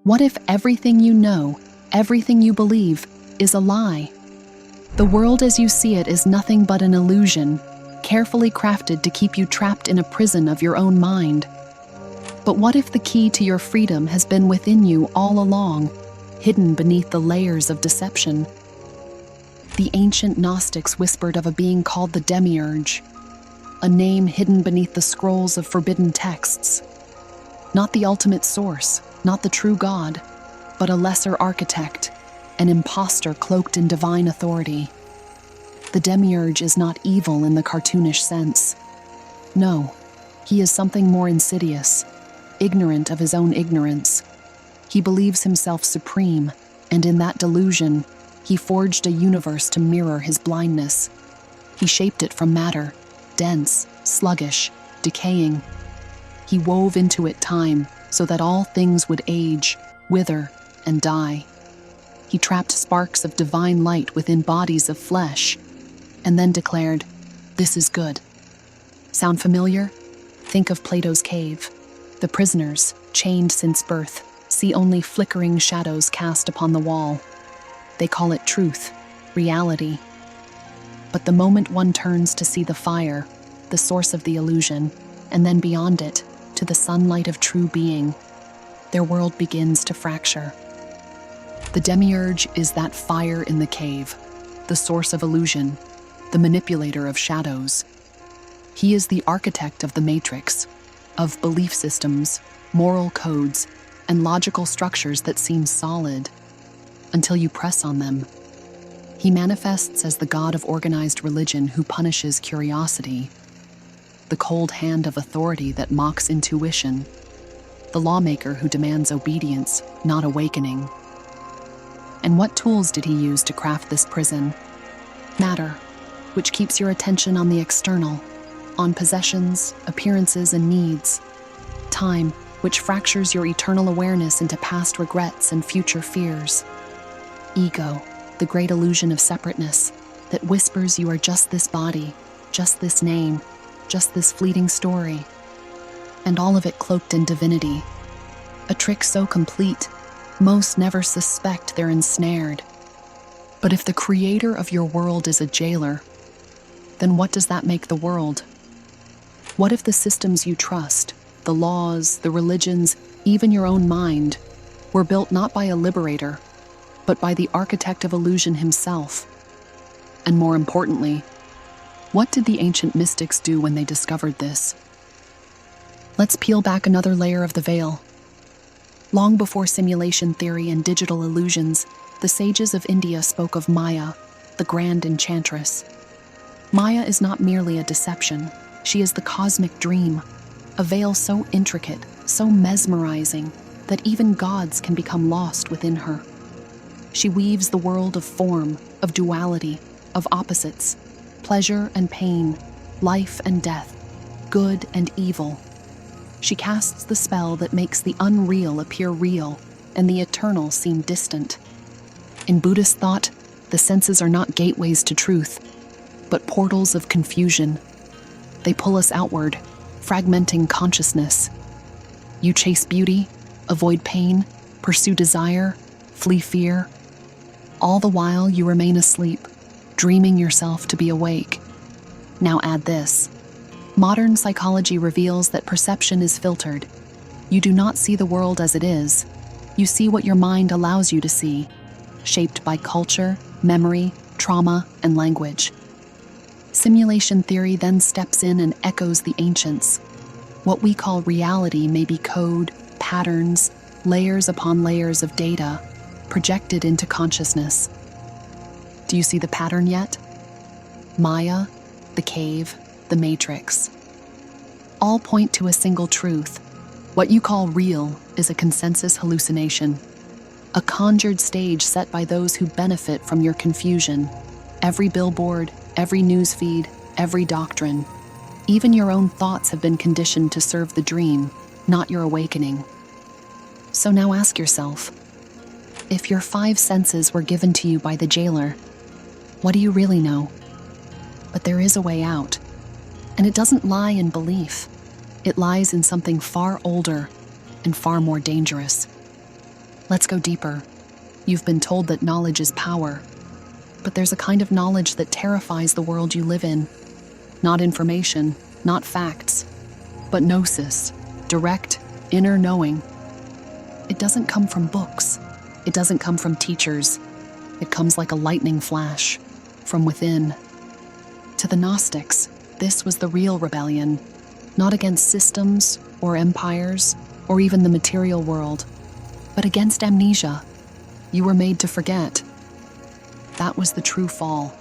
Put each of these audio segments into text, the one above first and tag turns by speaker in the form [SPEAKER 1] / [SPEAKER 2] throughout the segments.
[SPEAKER 1] What if everything you know, everything you believe, is a lie? The world as you see it is nothing but an illusion, carefully crafted to keep you trapped in a prison of your own mind. But what if the key to your freedom has been within you all along, hidden beneath the layers of deception? The ancient Gnostics whispered of a being called the Demiurge, a name hidden beneath the scrolls of forbidden texts. Not the ultimate source, not the true God, but a lesser architect, an impostor cloaked in divine authority. The Demiurge is not evil in the cartoonish sense. No, he is something more insidious, ignorant of his own ignorance. He believes himself supreme, and in that delusion, he forged a universe to mirror his blindness. He shaped it from matter, dense, sluggish, decaying. He wove into it time so that all things would age, wither, and die. He trapped sparks of divine light within bodies of flesh, and then declared, "This is good." Sound familiar? Think of Plato's cave. The prisoners, chained since birth, see only flickering shadows cast upon the wall. They call it truth, reality. But the moment one turns to see the fire, the source of the illusion, and then beyond it, to the sunlight of true being, their world begins to fracture. The Demiurge is that fire in the cave, the source of illusion, the manipulator of shadows. He is the architect of the matrix, of belief systems, moral codes, and logical structures that seem solid until you press on them. He manifests as the god of organized religion who punishes curiosity, the cold hand of authority that mocks intuition, the lawmaker who demands obedience, not awakening. And what tools did he use to craft this prison? Matter, which keeps your attention on the external, on possessions, appearances, and needs. Time, which fractures your eternal awareness into past regrets and future fears. Ego, the great illusion of separateness that whispers you are just this body, just this name, just this fleeting story. And all of it cloaked in divinity. A trick so complete, most never suspect they're ensnared. But if the creator of your world is a jailer, then what does that make the world? What if the systems you trust, the laws, the religions, even your own mind, were built not by a liberator, but by the architect of illusion himself? And more importantly, what did the ancient mystics do when they discovered this? Let's peel back another layer of the veil. Long before simulation theory and digital illusions, the sages of India spoke of Maya, the grand enchantress. Maya is not merely a deception. She is the cosmic dream, a veil so intricate, so mesmerizing, that even gods can become lost within her. She weaves the world of form, of duality, of opposites, pleasure and pain, life and death, good and evil. She casts the spell that makes the unreal appear real and the eternal seem distant. In Buddhist thought, the senses are not gateways to truth, but portals of confusion. They pull us outward, fragmenting consciousness. You chase beauty, avoid pain, pursue desire, flee fear. All the while you remain asleep, dreaming yourself to be awake. Now add this. Modern psychology reveals that perception is filtered. You do not see the world as it is. You see what your mind allows you to see, shaped by culture, memory, trauma, and language. Simulation theory then steps in and echoes the ancients. What we call reality may be code, patterns, layers upon layers of data, projected into consciousness. Do you see the pattern yet? Maya, the cave, the matrix. All point to a single truth. What you call real is a consensus hallucination, a conjured stage set by those who benefit from your confusion. Every billboard, every newsfeed, every doctrine, even your own thoughts have been conditioned to serve the dream, not your awakening. So now ask yourself, if your 5 senses were given to you by the jailer, what do you really know? But there is a way out, and it doesn't lie in belief. It lies in something far older and far more dangerous. Let's go deeper. You've been told that knowledge is power, but there's a kind of knowledge that terrifies the world you live in. Not information, not facts, but gnosis, direct, inner knowing. It doesn't come from books. It doesn't come from teachers. It comes like a lightning flash, from within. To the Gnostics, this was the real rebellion, not against systems or empires or even the material world, but against amnesia. You were made to forget. That was the true fall,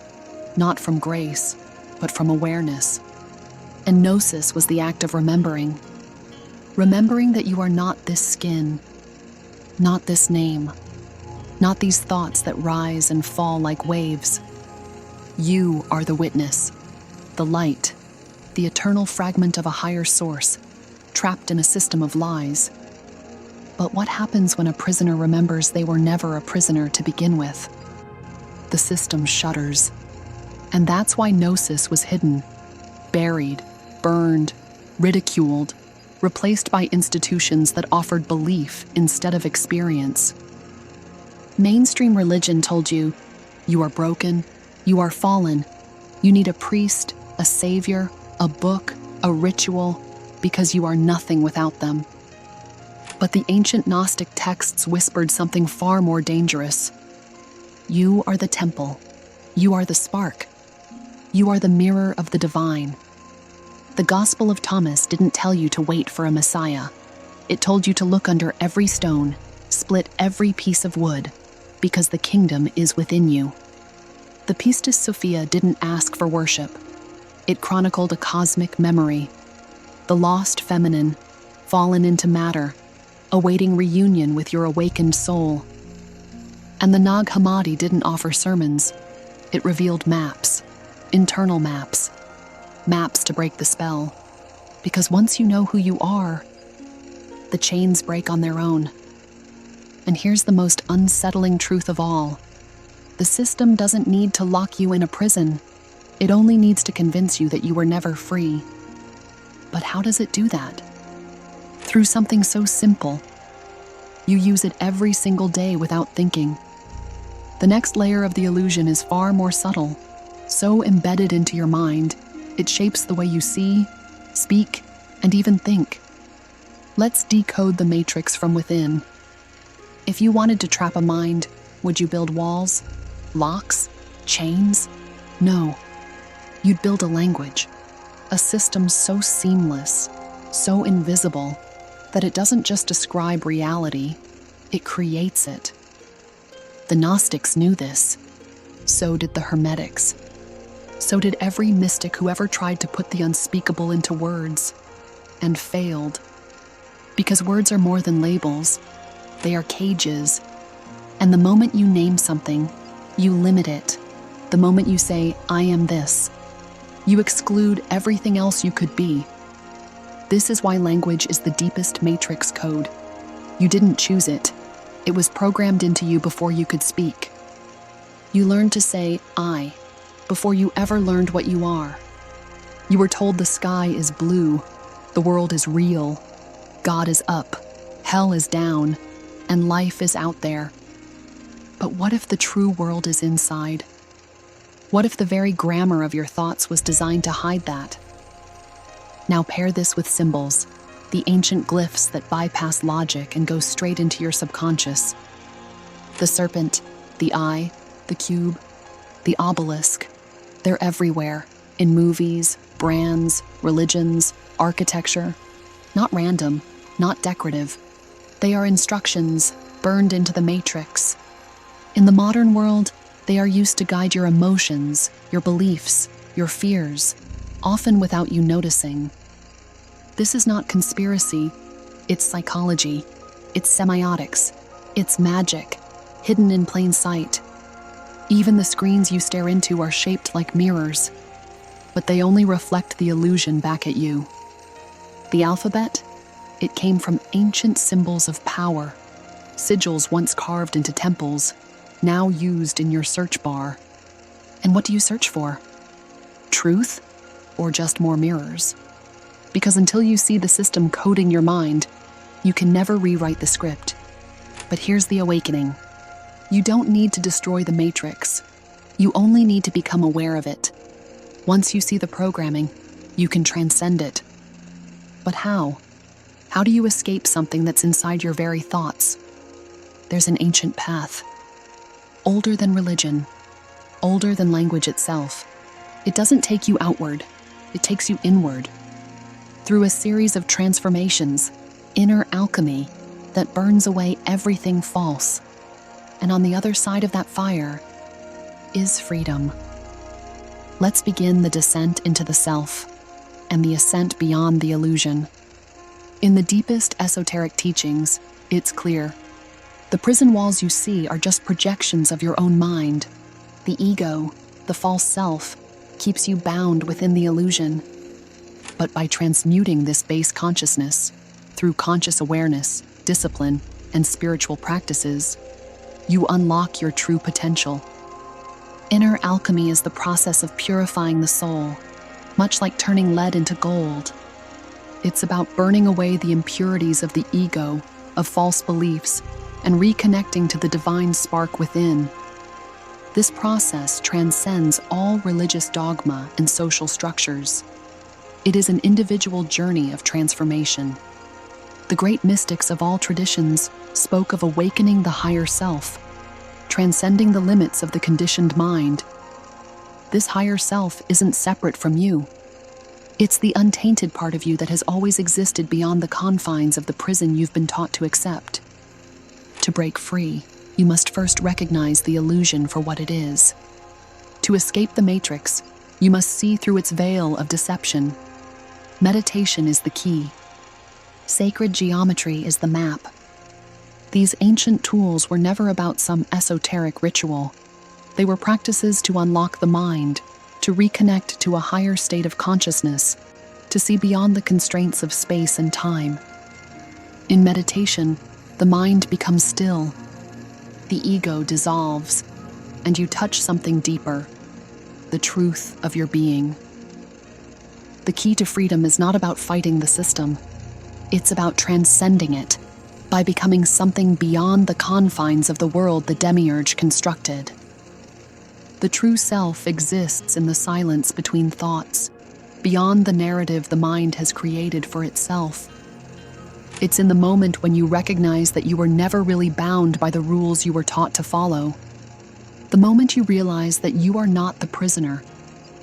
[SPEAKER 1] not from grace, but from awareness. And Gnosis was the act of remembering. Remembering that you are not this skin, not this name, not these thoughts that rise and fall like waves. You are the witness, the light, the eternal fragment of a higher source, trapped in a system of lies. But what happens when a prisoner remembers they were never a prisoner to begin with? The system shudders. And that's why Gnosis was hidden, buried, burned, ridiculed, replaced by institutions that offered belief instead of experience. Mainstream religion told you, you are broken, you are fallen, you need a priest, a savior, a book, a ritual, because you are nothing without them. But the ancient Gnostic texts whispered something far more dangerous. You are the temple. You are the spark. You are the mirror of the divine. The Gospel of Thomas didn't tell you to wait for a Messiah. It told you to look under every stone, split every piece of wood, because the kingdom is within you. The Pistis Sophia didn't ask for worship. It chronicled a cosmic memory. The lost feminine, fallen into matter, awaiting reunion with your awakened soul. And the Nag Hammadi didn't offer sermons. It revealed maps, internal maps, maps to break the spell. Because once you know who you are, the chains break on their own. And here's the most unsettling truth of all. The system doesn't need to lock you in a prison. It only needs to convince you that you were never free. But how does it do that? Through something so simple. You use it every single day without thinking. The next layer of the illusion is far more subtle, so embedded into your mind, it shapes the way you see, speak, and even think. Let's decode the matrix from within. If you wanted to trap a mind, would you build walls, locks, chains? No. You'd build a language, a system so seamless, so invisible, that it doesn't just describe reality, it creates it. The Gnostics knew this. So did the Hermetics. So did every mystic who ever tried to put the unspeakable into words, and failed. Because words are more than labels. They are cages. And the moment you name something, you limit it. The moment you say, I am this, you exclude everything else you could be. This is why language is the deepest matrix code. You didn't choose it. It was programmed into you before you could speak. You learned to say, I, before you ever learned what you are. You were told the sky is blue, the world is real, God is up, hell is down, and life is out there. But what if the true world is inside? What if the very grammar of your thoughts was designed to hide that? Now pair this with symbols, the ancient glyphs that bypass logic and go straight into your subconscious. The serpent, the eye, the cube, the obelisk, they're everywhere, in movies, brands, religions, architecture. Not random, not decorative. They are instructions burned into the matrix. In the modern world, they are used to guide your emotions, your beliefs, your fears, often without you noticing. This is not conspiracy, it's psychology, it's semiotics, it's magic, hidden in plain sight. Even the screens you stare into are shaped like mirrors, but they only reflect the illusion back at you. The alphabet? It came from ancient symbols of power, sigils once carved into temples, now used in your search bar. And what do you search for? Truth? Or just more mirrors? Because until you see the system coding your mind, you can never rewrite the script. But here's the awakening. You don't need to destroy the matrix. You only need to become aware of it. Once you see the programming, you can transcend it. But how? How do you escape something that's inside your very thoughts? There's an ancient path. Older than religion. Older than language itself. It doesn't take you outward. It takes you inward. Through a series of transformations, inner alchemy that burns away everything false. And on the other side of that fire is freedom. Let's begin the descent into the self and the ascent beyond the illusion. In the deepest esoteric teachings, it's clear. The prison walls you see are just projections of your own mind. The ego, the false self, keeps you bound within the illusion. But by transmuting this base consciousness, through conscious awareness, discipline, and spiritual practices, you unlock your true potential. Inner alchemy is the process of purifying the soul, much like turning lead into gold. It's about burning away the impurities of the ego, of false beliefs, and reconnecting to the divine spark within. This process transcends all religious dogma and social structures. It is an individual journey of transformation. The great mystics of all traditions spoke of awakening the higher self, transcending the limits of the conditioned mind. This higher self isn't separate from you. It's the untainted part of you that has always existed beyond the confines of the prison you've been taught to accept. To break free, you must first recognize the illusion for what it is. To escape the matrix, you must see through its veil of deception. Meditation is the key. Sacred geometry is the map. These ancient tools were never about some esoteric ritual. They were practices to unlock the mind, to reconnect to a higher state of consciousness, to see beyond the constraints of space and time. In meditation, the mind becomes still. The ego dissolves, and you touch something deeper, the truth of your being. The key to freedom is not about fighting the system. It's about transcending it by becoming something beyond the confines of the world the Demiurge constructed. The true self exists in the silence between thoughts, beyond the narrative the mind has created for itself. It's in the moment when you recognize that you were never really bound by the rules you were taught to follow. The moment you realize that you are not the prisoner,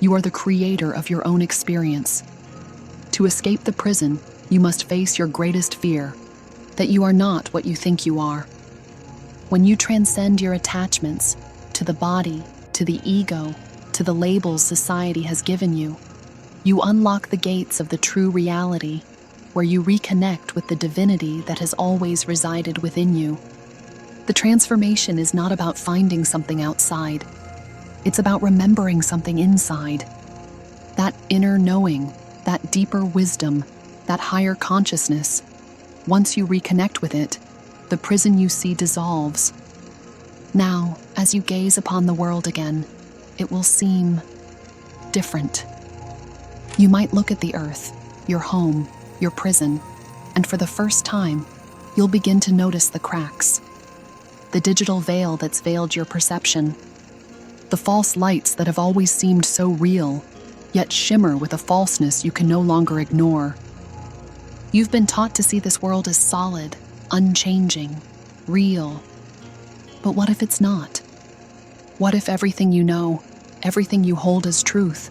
[SPEAKER 1] you are the creator of your own experience. To escape the prison, you must face your greatest fear, that you are not what you think you are. When you transcend your attachments to the body, to the ego, to the labels society has given you, you unlock the gates of the true reality, where you reconnect with the divinity that has always resided within you. The transformation is not about finding something outside. It's about remembering something inside. That inner knowing, that deeper wisdom, that higher consciousness. Once you reconnect with it, the prison you see dissolves. Now, as you gaze upon the world again, it will seem different. You might look at the earth, your home, your prison, and for the first time, you'll begin to notice the cracks. The digital veil that's veiled your perception. The false lights that have always seemed so real, yet shimmer with a falseness you can no longer ignore. You've been taught to see this world as solid, unchanging, real. But what if it's not? What if everything you know, everything you hold as truth,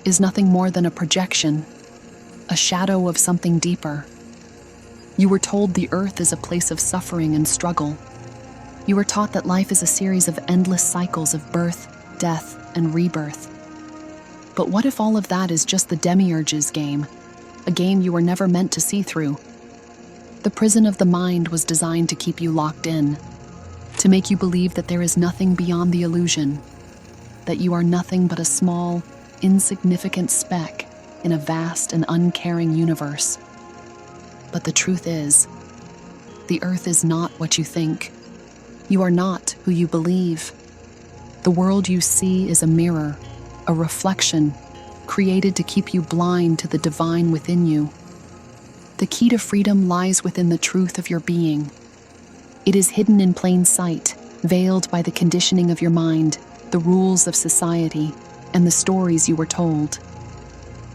[SPEAKER 1] is nothing more than a projection, a shadow of something deeper? You were told the earth is a place of suffering and struggle. You were taught that life is a series of endless cycles of birth, death, and rebirth. But what if all of that is just the Demiurge's game, a game you were never meant to see through? The prison of the mind was designed to keep you locked in, to make you believe that there is nothing beyond the illusion, that you are nothing but a small, insignificant speck in a vast and uncaring universe. But the truth is, the earth is not what you think. You are not who you believe. The world you see is a mirror, a reflection, created to keep you blind to the divine within you. The key to freedom lies within the truth of your being. It is hidden in plain sight, veiled by the conditioning of your mind, the rules of society, and the stories you were told.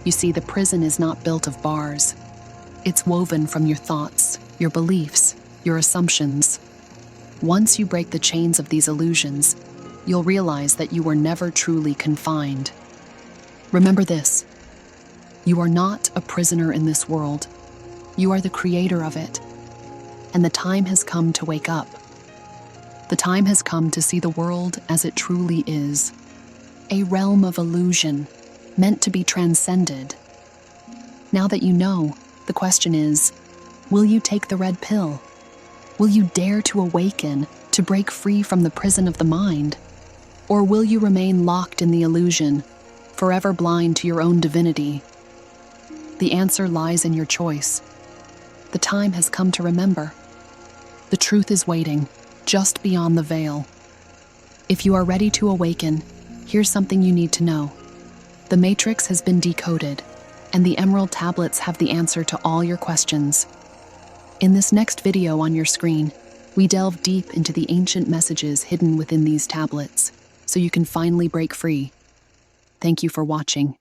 [SPEAKER 1] You see, the prison is not built of bars. It's woven from your thoughts, your beliefs, your assumptions. Once you break the chains of these illusions, you'll realize that you were never truly confined. Remember this: you are not a prisoner in this world. You are the creator of it. And the time has come to wake up. The time has come to see the world as it truly is. A realm of illusion, meant to be transcended. Now that you know, the question is, will you take the red pill? Will you dare to awaken, to break free from the prison of the mind? Or will you remain locked in the illusion, forever blind to your own divinity? The answer lies in your choice. The time has come to remember. The truth is waiting, just beyond the veil. If you are ready to awaken, here's something you need to know. The Matrix has been decoded, and the Emerald Tablets have the answer to all your questions. In this next video on your screen, we delve deep into the ancient messages hidden within these tablets, so you can finally break free. Thank you for watching.